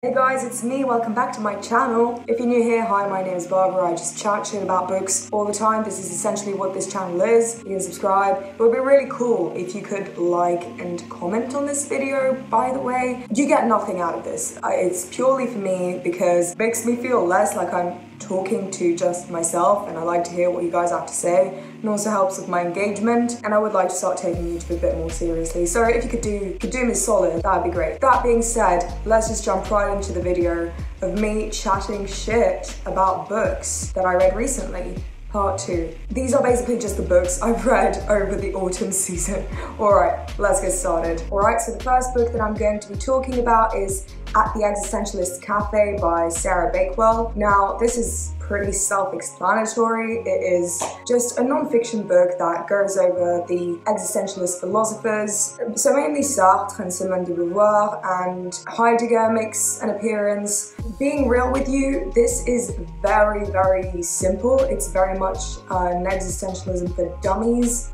Hey guys, it's me. Welcome back to my channel. If you're new here, hi, my name is Barbara. I just chat shit about books all the time. This is essentially what this channel is. You can subscribe. It would be really cool if you could like and comment on this video, by the way. You get nothing out of this. It's purely for me because it makes me feel less like I'm talking to just myself, and I like to hear what you guys have to say. It also helps with my engagement, and I would like to start taking YouTube a bit more seriously. So if you could do me solid, that'd be great. That being said, let's just jump right into the video of me chatting shit about books that I read recently. Part 2. These are basically just the books I've read over the autumn season. Alright, let's get started. Alright, so the first book that I'm going to be talking about is At the Existentialist Cafe by Sarah Bakewell. Now, this is pretty self-explanatory. It is just a non-fiction book that goes over the existentialist philosophers. So mainly Sartre and Simone de Beauvoir, and Heidegger makes an appearance. Being real with you, this is very, very simple. It's very much an existentialism for dummies.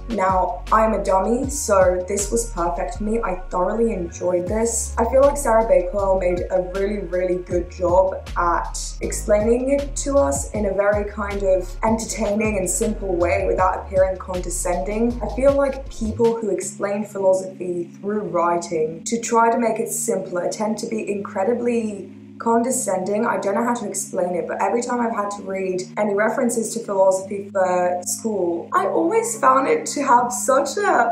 Now, I'm a dummy, so this was perfect for me. I thoroughly enjoyed this. I feel like Sarah Bakewell made a really, really good job at explaining it to us in a very kind of entertaining and simple way without appearing condescending. I feel like people who explain philosophy through writing to try to make it simpler tend to be incredibly condescending. I don't know how to explain it, but every time I've had to read any references to philosophy for school, I always found it to have such a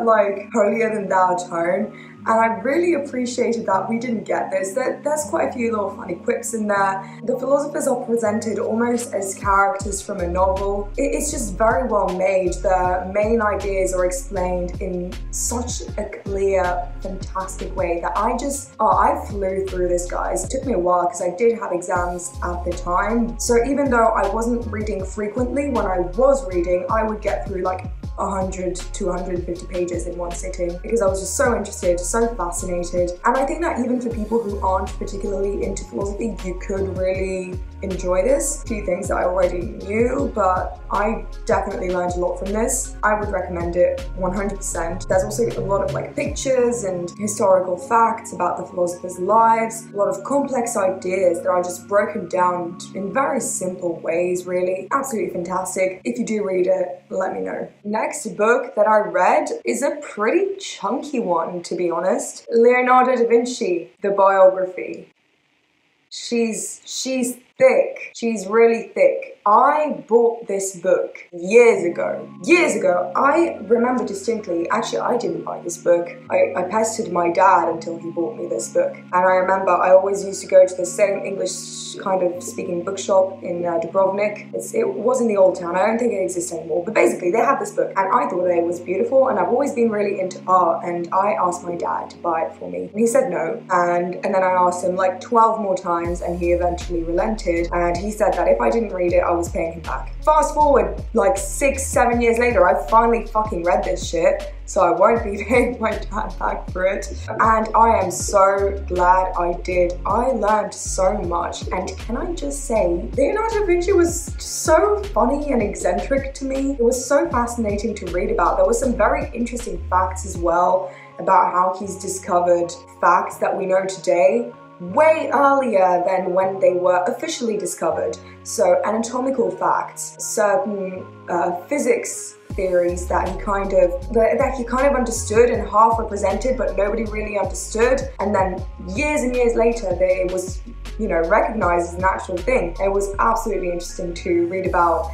holier than thou tone. And I really appreciated that we didn't get this. There's quite a few little funny quips in there. The philosophers are presented almost as characters from a novel. It's just very well made. The main ideas are explained in such a clear, fantastic way that I flew through this, guys. It took me a while because I did have exams at the time. So even though I wasn't reading frequently, when I was reading, I would get through like 100 to 150 pages in one sitting because I was just so interested, so fascinated. And I think that even for people who aren't particularly into philosophy, you could really enjoy this. A few things that I already knew, but I definitely learned a lot from this. I would recommend it 100%. There's also a lot of pictures and historical facts about the philosophers' lives, a lot of complex ideas that are just broken down in very simple ways, really. Absolutely fantastic. If you do read it, let me know. Next book that I read is a pretty chunky one, to be honest. Leonardo da Vinci, the biography. She's thick. She's really thick. I bought this book years ago. I remember distinctly, actually I didn't buy this book. I pestered my dad until he bought me this book. And I remember I always used to go to the same English kind of speaking bookshop in Dubrovnik. It was in the old town. I don't think it exists anymore. But basically they had this book and I thought it was beautiful, and I've always been really into art, and I asked my dad to buy it for me. And he said no. And then I asked him like 12 more times and he eventually relented, and he said that if I didn't read it, I was paying him back. Fast forward like 6-7 years later, I finally fucking read this shit, so I won't be paying my dad back for it. And I am so glad I did. I learned so much, and can I just say, Leonardo da Vinci was so funny and eccentric to me. It was so fascinating to read about. There were some very interesting facts as well about how he's discovered facts that we know today way earlier than when they were officially discovered. So anatomical facts, certain physics theories that he kind of understood and half represented, but nobody really understood. And then years and years later, it was, recognized as an actual thing. It was absolutely interesting to read about,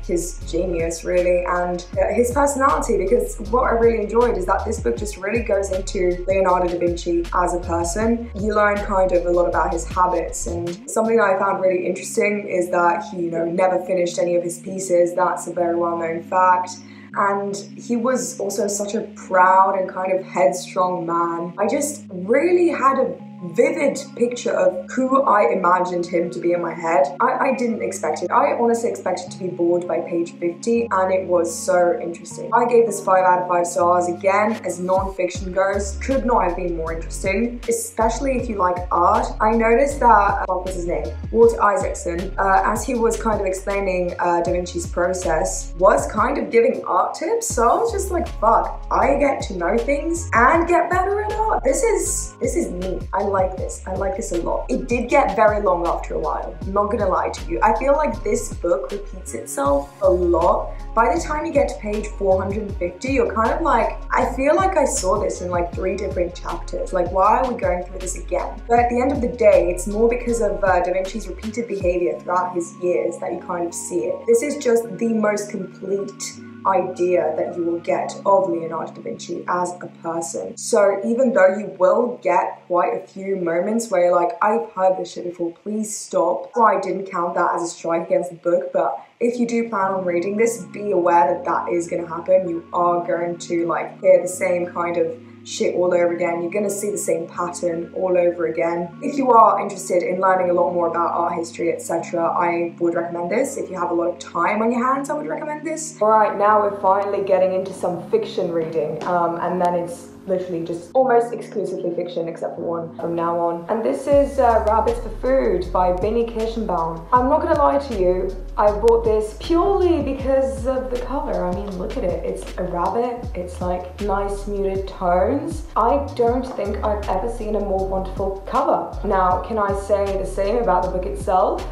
his genius really, and his personality, because what I really enjoyed is that this book just really goes into Leonardo da Vinci as a person. You learn kind of a lot about his habits, and something that I found really interesting is that he, never finished any of his pieces. That's a very well-known fact. And he was also such a proud and kind of headstrong man. I just really had a vivid picture of who I imagined him to be in my head. I didn't expect it. I honestly expected to be bored by page 50, and it was so interesting. I gave this 5 out of 5 stars. Again, as non-fiction goes, could not have been more interesting, especially if you like art. I noticed that, what was his name? Walter Isaacson, as he was kind of explaining Da Vinci's process, was kind of giving art tips. So I was just like, fuck, I get to know things and get better at art. This is neat. I like this. I like this a lot. It did get very long after a while. I'm not gonna lie to you. I feel like this book repeats itself a lot. By the time you get to page 450, you're kind of like, I feel like I saw this in like 3 different chapters. Like, why are we going through this again? But at the end of the day, it's more because of Da Vinci's repeated behavior throughout his years that you kind of see it. This is just the most complete idea that you will get of Leonardo da Vinci as a person. So even though you will get quite a few moments where you're like, I've heard this shit before, please stop. So I didn't count that as a strike against the book, but if you do plan on reading this, be aware that that is going to happen. You are going to like hear the same kind of shit all over again. You're going to see the same pattern all over again. If you are interested in learning a lot more about art history, etc., I would recommend this. If you have a lot of time on your hands, I would recommend this. Alright, now we're finally getting into some fiction reading, and then it's literally just almost exclusively fiction except for one from now on. And this is Rabbits for Food by Binnie Kirshenbaum. I'm not gonna lie to you, I bought this purely because of the cover. I mean, look at it. It's a rabbit. It's like nice muted tones. I don't think I've ever seen a more wonderful cover. Now, can I say the same about the book itself?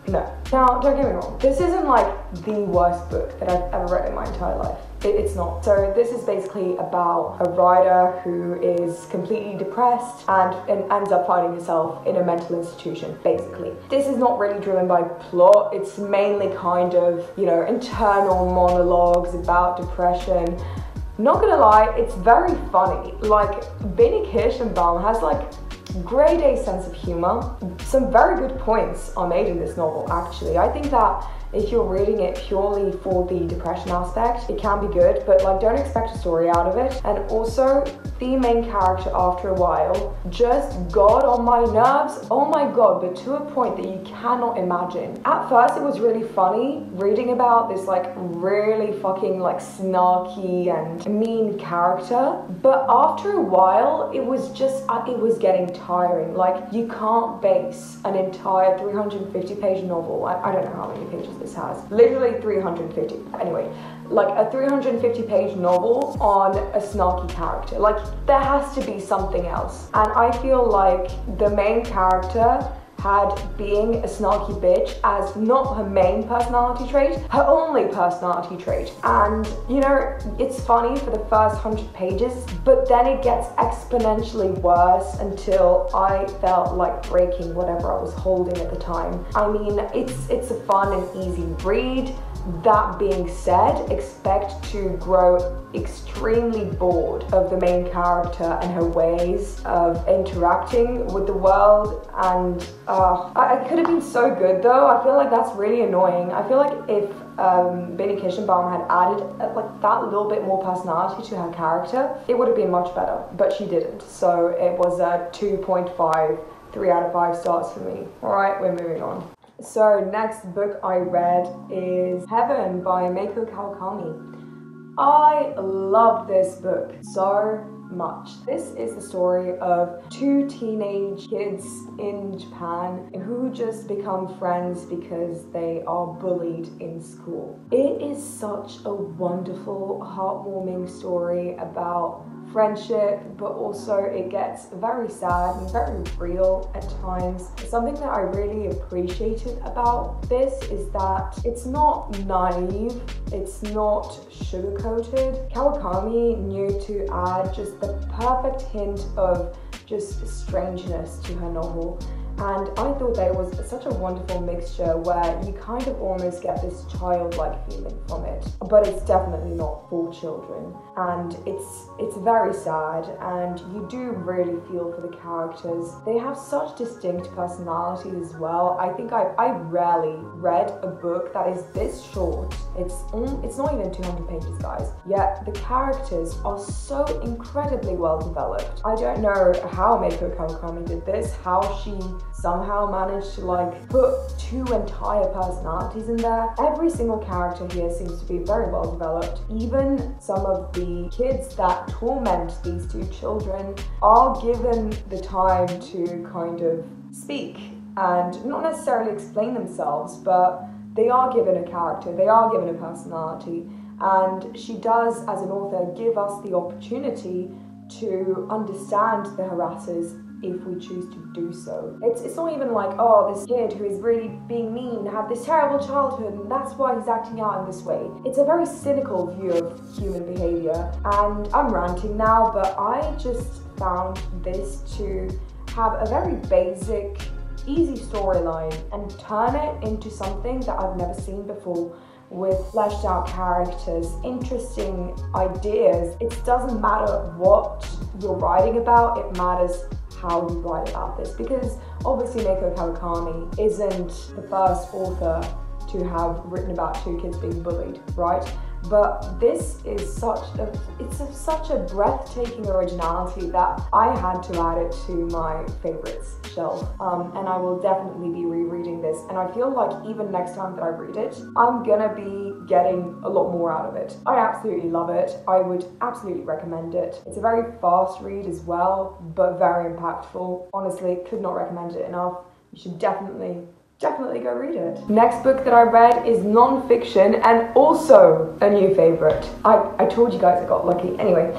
No. Now, don't get me wrong. This isn't like the worst book that I've ever read in my entire life. It's not. So this is basically about a writer who is completely depressed and ends up finding herself in a mental institution, basically. This is not really driven by plot. It's mainly kind of, you know, internal monologues about depression. Not gonna lie, it's very funny. Like, Binnie Kirshenbaum has like grade A sense of humor. Some very good points are made in this novel, actually. I think that if you're reading it purely for the depression aspect, it can be good, but like, don't expect a story out of it. And also, the main character after a while just got on my nerves. Oh my god, but to a point that you cannot imagine. At first it was really funny reading about this like really fucking like snarky and mean character, but after a while it was just, it was getting tiring. Like, you can't base an entire 350 page novel, I don't know how many pages this has, literally 350, anyway, like a 350 page novel on a snarky character. Like, there has to be something else. And I feel like the main character had being a snarky bitch as not her main personality trait, her only personality trait. And, you know, it's funny for the first 100 pages, but then it gets exponentially worse until I felt like breaking whatever I was holding at the time. I mean, it's a fun and easy read. That being said, expect to grow extremely bored of the main character and her ways of interacting with the world. And it could have been so good though. I feel like that's really annoying. I feel like if Binnie Kirshenbaum had added like that little bit more personality to her character, it would have been much better, but she didn't. So it was a 2.5, 3 out of 5 stars for me. Alright, we're moving on. So next book I read is Heaven by Meiko Kawakami. I love this book so much. This is the story of 2 teenage kids in Japan who just become friends because they are bullied in school. It is such a wonderful, heartwarming story about friendship, but also it gets very sad and very real at times. Something that I really appreciated about this is that it's not naive, it's not sugar-coated. Kawakami knew to add just the perfect hint of just strangeness to her novel. And I thought that it was such a wonderful mixture where you kind of almost get this childlike feeling from it, but it's definitely not for children. And it's very sad, and you do really feel for the characters. They have such distinct personalities as well. I think I rarely read a book that is this short. It's not even 200 pages, guys. Yet the characters are so incredibly well developed. I don't know how Meiko Kawakami did this, how she somehow managed to like put 2 entire personalities in there. Every single character here seems to be very well developed. Even some of the kids that torment these 2 children are given the time to kind of speak and not necessarily explain themselves, but they are given a character, they are given a personality, and she does, as an author, give us the opportunity to understand the harassers if we choose to do so. It's not even like, oh, this kid who is really being mean had this terrible childhood and that's why he's acting out in this way. It's a very cynical view of human behavior. And I'm ranting now, but I just found this to have a very basic, easy storyline and turn it into something that I've never seen before, with fleshed out characters, interesting ideas. It doesn't matter what you're writing about, it matters how you write about this, because obviously Meiko Kawakami isn't the first author to have written about two kids being bullied, right? But this is such a breathtaking originality that I had to add it to my favorites shelf. And I will definitely be rereading this. And I feel like even next time that I read it, I'm gonna be getting a lot more out of it. I absolutely love it. I would absolutely recommend it. It's a very fast read as well, but very impactful. Honestly, could not recommend it enough. You should definitely go read it. Next book that I read is non-fiction and also a new favorite. I told you guys I got lucky. Anyway,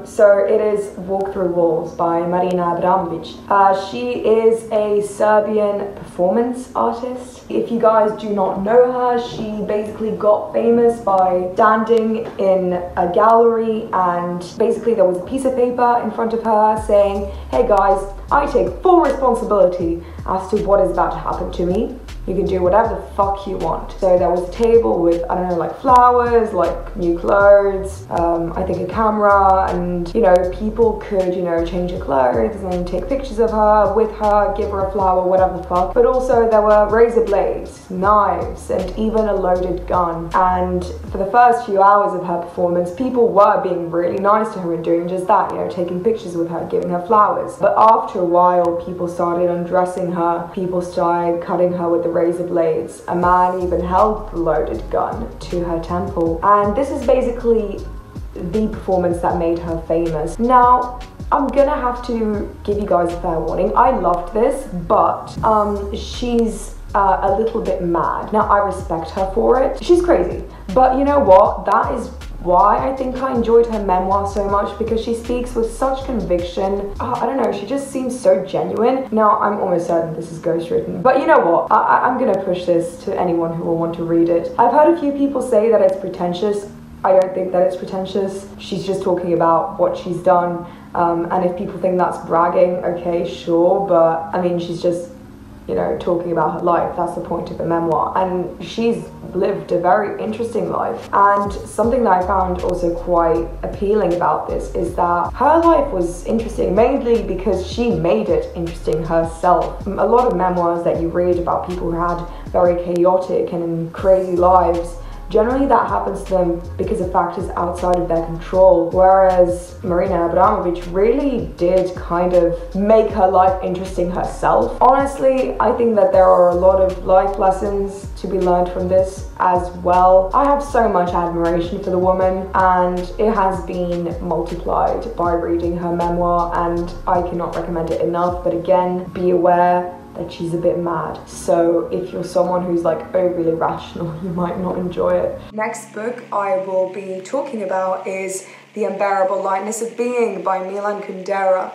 so it is Walk Through Walls by Marina Abramović. She is a Serbian performance artist. If you guys do not know her, she basically got famous by standing in a gallery and basically there was a piece of paper in front of her saying, "Hey guys, I take full responsibility as to what is about to happen to me. You can do whatever the fuck you want." So there was a table with, I don't know, like flowers, like new clothes, I think a camera, and you know, people could, you know, change her clothes and take pictures of her, with her, give her a flower, whatever the fuck. But also there were razor blades, knives, and even a loaded gun. And for the first few hours of her performance, people were being really nice to her and doing just that, you know, taking pictures with her, giving her flowers. But after a while, people started undressing her, people started cutting her with the razor blades. A man even held the loaded gun to her temple. And this is basically the performance that made her famous. Now, I'm gonna have to give you guys a fair warning. I loved this, but she's a little bit mad. Now, I respect her for it. She's crazy. But you know what? That is why I think I enjoyed her memoir so much, because she speaks with such conviction. I don't know, she just seems so genuine. Now, I'm almost certain this is ghostwritten, but you know what? I'm gonna push this to anyone who will want to read it. I've heard a few people say that it's pretentious. I don't think that it's pretentious. She's just talking about what she's done. And if people think that's bragging, okay, sure, but I mean, she's just, you know, talking about her life. That's the point of the memoir. And she's lived a very interesting life. And something that I found also quite appealing about this is that her life was interesting, mainly because she made it interesting herself. A lot of memoirs that you read about people who had very chaotic and crazy lives, generally that happens to them because of factors outside of their control, whereas Marina Abramović really did kind of make her life interesting herself. Honestly, I think that there are a lot of life lessons to be learned from this as well. I have so much admiration for the woman, and it has been multiplied by reading her memoir, and I cannot recommend it enough. But again, be aware that she's a bit mad. So if you're someone who's like overly rational, you might not enjoy it. Next book I will be talking about is The Unbearable Lightness of Being by Milan Kundera.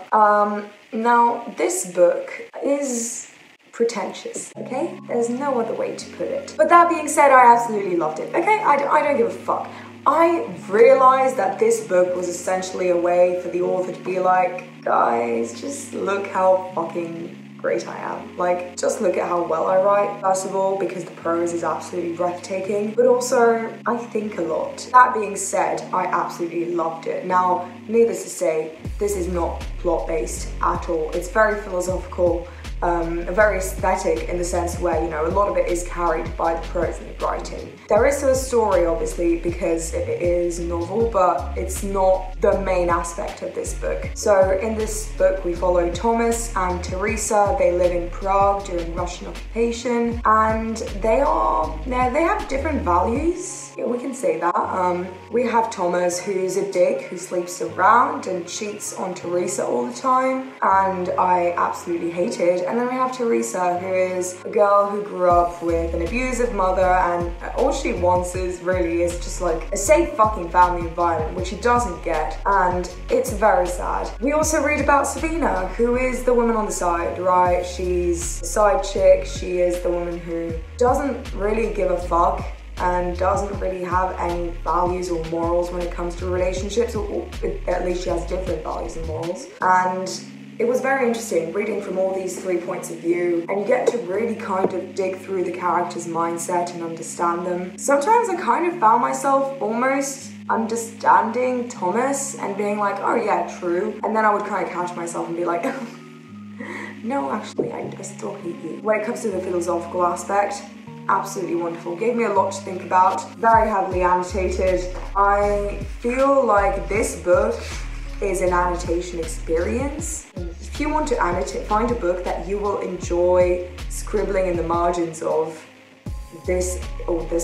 Now, this book is pretentious, okay? There's no other way to put it. But that being said, I absolutely loved it, okay? I don't give a fuck. I realized that this book was essentially a way for the author to be like, guys, just look how fucking great I am. Like, just look at how well I write. First of all, because the prose is absolutely breathtaking, but also I think a lot. That being said, I absolutely loved it. Now, needless to say, this is not plot-based at all. It's very philosophical, very aesthetic in the sense where, you know, a lot of it is carried by the prose and the writing. There is a story, obviously, because it is a novel, but it's not the main aspect of this book. So in this book, we follow Thomas and Teresa. They live in Prague during Russian occupation, and they have different values. We can say that. We have Thomas, who's a dick, who sleeps around and cheats on Teresa all the time, and I absolutely hate it. And then we have Teresa, who is a girl who grew up with an abusive mother, and all she wants is just like a safe fucking family environment, which she doesn't get, and it's very sad. We also read about Savina, who is the woman on the side, right? She's a side chick. She is the woman who doesn't really give a fuck and doesn't really have any values or morals when it comes to relationships, or at least she has different values and morals. And it was very interesting reading from all these 3 points of view, and you get to really kind of dig through the character's mindset and understand them. Sometimes I kind of found myself almost understanding Thomas and being like, oh yeah, true. And then I would kind of catch myself and be like, no, actually, I still hate you. When it comes to the philosophical aspect, absolutely wonderful. Gave me a lot to think about. Very heavily annotated. I feel like this book is an annotation experience. If you want to annotate, find a book that you will enjoy scribbling in the margins of, this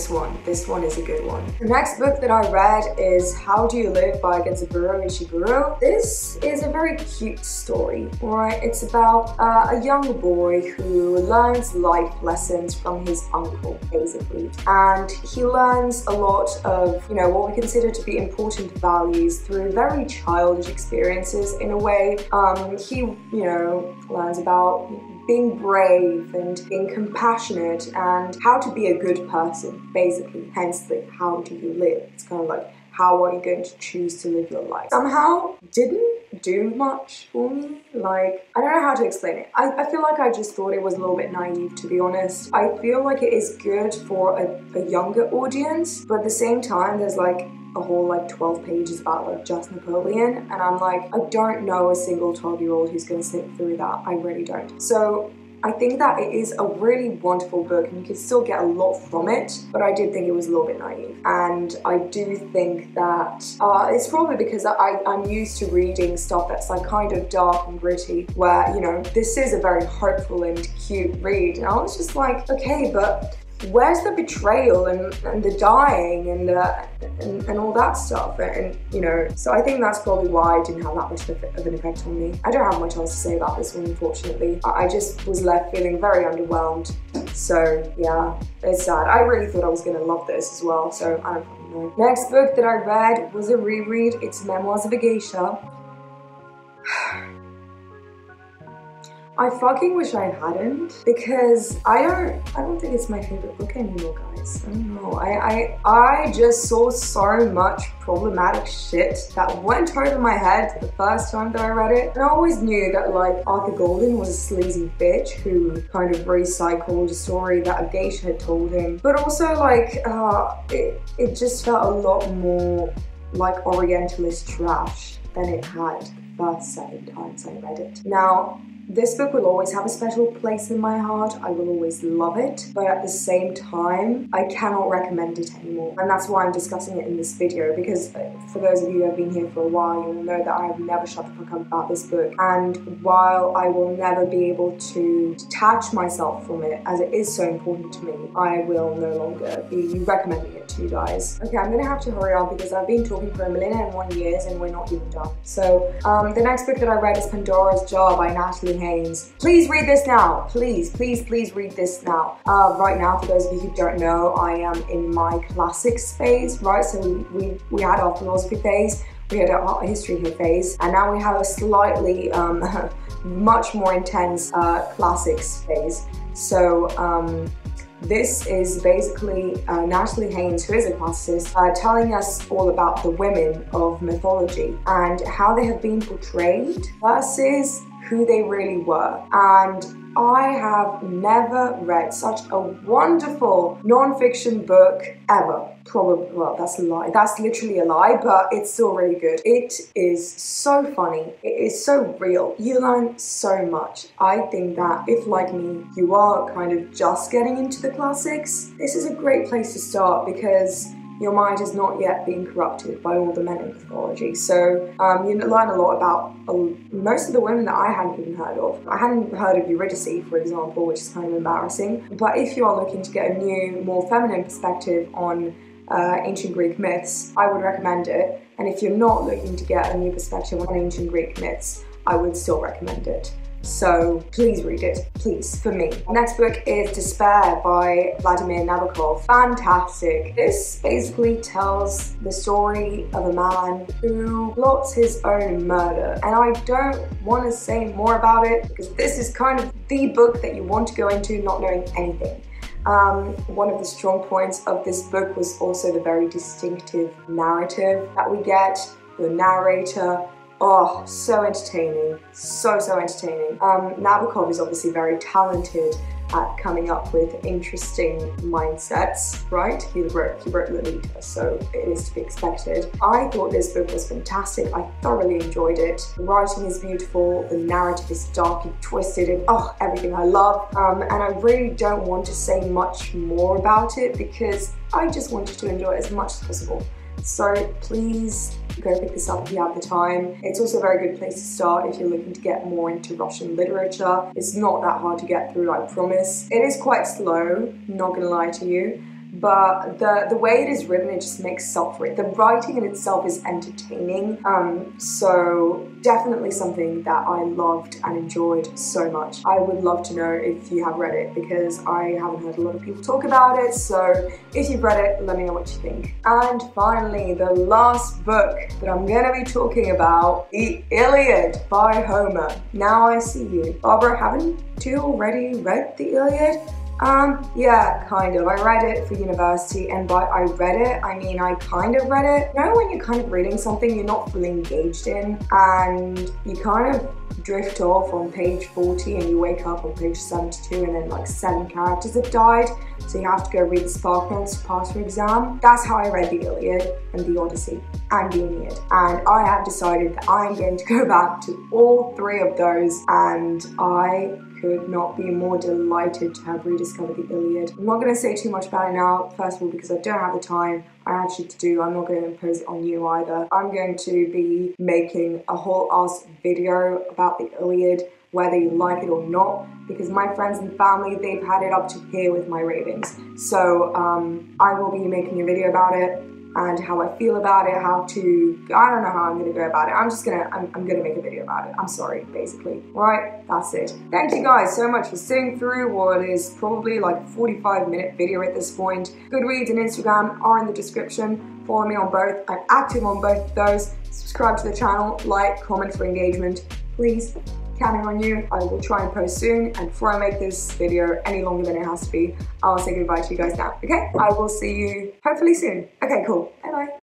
one is a good one. The next book that I read is How Do You Live by Genzaburo Ishiguro. This is a very cute story, alright? It's about a young boy who learns life lessons from his uncle, basically. And he learns a lot of, what we consider to be important values through very childish experiences in a way. He, learns about being brave and being compassionate and how to be a good person, basically. Hence the how do you live. It's kind of like, how are you going to choose to live your life? Somehow didn't do much for me. Like, I don't know how to explain it. I feel like I just thought it was a little bit naive, to be honest. I feel like it is good for a younger audience, but at the same time, there's like a whole 12 pages about just Napoleon, and I'm like, I don't know a single 12-year-old who's going to sit through that. I really don't. So I think that it is a really wonderful book and you can still get a lot from it, but I did think it was a little bit naive. And I do think that it's probably because I'm used to reading stuff that's like kind of dark and gritty, where, this is a very hopeful and cute read. And I was just like, okay, but where's the betrayal and the dying and all that stuff, and so I think that's probably why it didn't have that much of an effect on me. I don't have much else to say about this one, unfortunately. I just was left feeling very underwhelmed. So yeah, it's sad. I really thought I was going to love this as well, so I don't fucking know. Next book that I read was a reread. It's Memoirs of a Geisha. I fucking wish I hadn't, because I don't think it's my favorite book anymore, guys. I don't know. I just saw so much problematic shit that went over my head the first time that I read it. And I always knew that Arthur Golden was a sleazy bitch who kind of recycled a story that a geisha had told him. But also it just felt a lot more like Orientalist trash than it had the first 7 times I read it. Now, this book will always have a special place in my heart. I will always love it, but at the same time, I cannot recommend it anymore. And that's why I'm discussing it in this video, because for those of you who have been here for a while, you will know that I have never shut the fuck up about this book. And while I will never be able to detach myself from it, as it is so important to me, I will no longer be recommending it to you guys. Okay, I'm gonna have to hurry on because I've been talking for 1,001 years and we're not even done. So, the next book that I read is Pandora's Jar by Natalie Haynes. Please read this now. Please read this now. Right now, for those of you who don't know, I am in my classics phase, right? So we had our philosophy phase, we had our history phase, and now we have a slightly much more intense classics phase. So this is basically Natalie Haynes, who is a classicist, telling us all about the women of mythology and how they have been portrayed versus who they really were. And I have never read such a wonderful non-fiction book ever. Probably, well, that's a lie. That's literally a lie, but it's still really good. It is so funny. It is so real. You learn so much. I think that if, like me, you are kind of just getting into the classics, this is a great place to start because your mind has not yet been corrupted by all the men in mythology. So you learn a lot about most of the women that I hadn't even heard of. I hadn't heard of Eurydice, for example, which is kind of embarrassing. But if you are looking to get a new, more feminine perspective on ancient Greek myths, I would recommend it. And if you're not looking to get a new perspective on ancient Greek myths, I would still recommend it. So please read it, please, for me. Next book is Despair by Vladimir Nabokov. Fantastic. This basically tells the story of a man who plots his own murder. And I don't want to say more about it because this is kind of the book that you want to go into not knowing anything. One of the strong points of this book was also the very distinctive narrative that we get. The narrator, oh, so entertaining, so entertaining. Nabokov is obviously very talented at coming up with interesting mindsets, right? He wrote Lolita, so it is to be expected. I thought this book was fantastic. I thoroughly enjoyed it. The writing is beautiful, the narrative is dark and twisted, and oh, everything I love. And I really don't want to say much more about it because I just want you to enjoy it as much as possible. So please go pick this up if you have the time. It's also a very good place to start if you're looking to get more into Russian literature. It's not that hard to get through, I promise. It is quite slow, not gonna lie to you, but the way it is written, it just makes up for it. The writing in itself is entertaining, so definitely something that I loved and enjoyed so much. I would love to know if you have read it because I haven't heard a lot of people talk about it, so if you've read it, let me know what you think. And finally, the last book that I'm gonna be talking about, the Iliad by Homer. Now I see you. Barbara, haven't you already read the Iliad? Yeah, kind of. I read it for university, and by I read it, I mean I kind of read it. You know when you're kind of reading something you're not fully engaged in, and you kind of drift off on page 40 and you wake up on page 72 and then like 7 characters have died, so you have to go read the spark notes to pass your exam. That's how I read the Iliad and the Odyssey and the Aeneid. And I have decided that I'm going to go back to all 3 of those, and I could not be more delighted to have rediscovered the Iliad. I'm not going to say too much about it now, first of all because I don't have the time. I have shit to do. I'm not going to impose it on you either. I'm going to be making a whole ass video about the Iliad, whether you like it or not, because my friends and family, they've had it up to here with my ravings. So I will be making a video about it and how I feel about it, I don't know how I'm gonna go about it. I'm gonna make a video about it. I'm sorry, basically. Right, that's it. Thank you guys so much for sitting through what is probably like a 45-minute video at this point. Goodreads and Instagram are in the description. Follow me on both. I'm active on both of those. Subscribe to the channel, like, comment for engagement. Please, counting on you. I will try and post soon, and before I make this video any longer than it has to be, I'll say goodbye to you guys now, okay? I will see you hopefully soon. Okay, cool. Bye-bye.